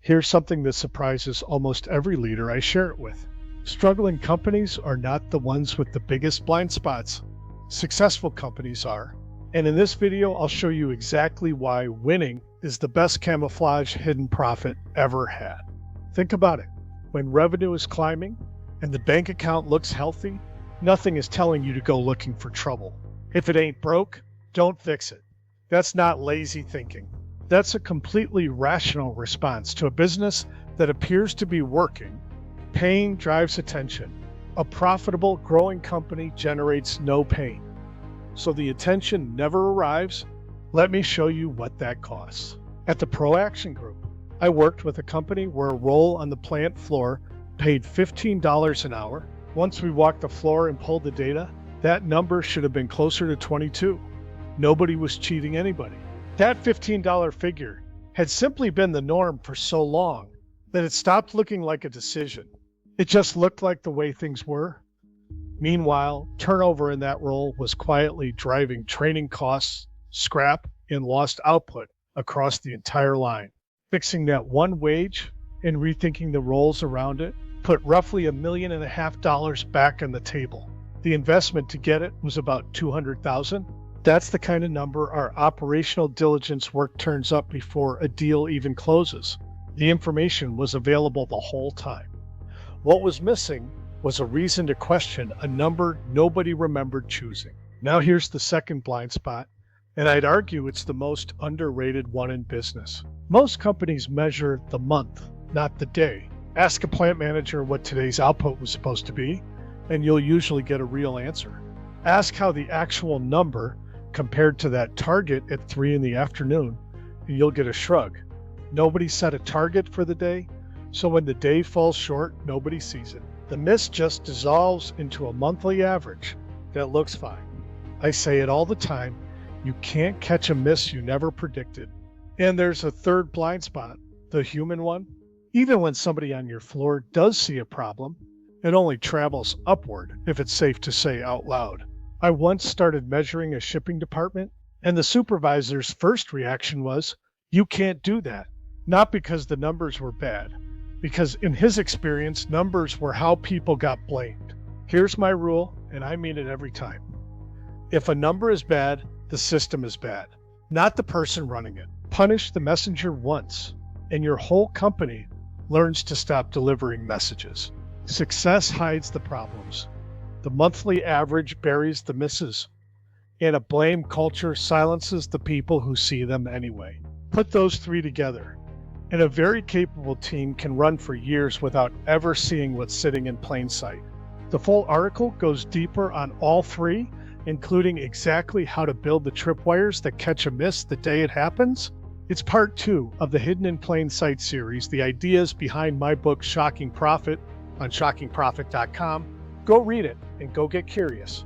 Here's something that surprises almost every leader I share it with. Struggling companies are not the ones with the biggest blind spots. Successful companies are. And in this video, I'll show you exactly why winning is the best camouflage hidden profit ever had. Think about it. When revenue is climbing and the bank account looks healthy, nothing is telling you to go looking for trouble. If it ain't broke, don't fix it. That's not lazy thinking. That's a completely rational response to a business that appears to be working. Pain drives attention. A profitable, growing company generates no pain. So the attention never arrives. Let me show you what that costs. At the Pro Action Group, I worked with a company where a role on the plant floor paid $15 an hour. Once we walked the floor and pulled the data, that number should have been closer to 22. Nobody was cheating anybody. That $15 figure had simply been the norm for so long that it stopped looking like a decision. It just looked like the way things were. Meanwhile, turnover in that role was quietly driving training costs, scrap, and lost output across the entire line. Fixing that one wage and rethinking the roles around it put roughly $1.5 million back on the table. The investment to get it was about $200,000. That's the kind of number our operational diligence work turns up before a deal even closes. The information was available the whole time. What was missing was a reason to question a number nobody remembered choosing. Now here's the second blind spot, and I'd argue it's the most underrated one in business. Most companies measure the month, not the day. Ask a plant manager what today's output was supposed to be, and you'll usually get a real answer. Ask how the actual number compared to that target at 3 in the afternoon, and you'll get a shrug. Nobody set a target for the day, so when the day falls short, nobody sees it. The miss just dissolves into a monthly average that looks fine. I say it all the time, you can't catch a miss you never predicted. And there's a third blind spot, the human one. Even when somebody on your floor does see a problem, it only travels upward, if it's safe to say out loud. I once started measuring a shipping department, and the supervisor's first reaction was, "You can't do that." Not because the numbers were bad, because in his experience, numbers were how people got blamed. Here's my rule, and I mean it every time. If a number is bad, the system is bad, not the person running it. Punish the messenger once, and your whole company learns to stop delivering messages. Success hides the problems. The monthly average buries the misses, and a blame culture silences the people who see them anyway. Put those three together, and a very capable team can run for years without ever seeing what's sitting in plain sight. The full article goes deeper on all three, including exactly how to build the tripwires that catch a miss the day it happens. It's part 2 of the Hidden in Plain Sight series, the ideas behind my book, Shocking Profit, on shockingprofit.com. Go read it and go get curious.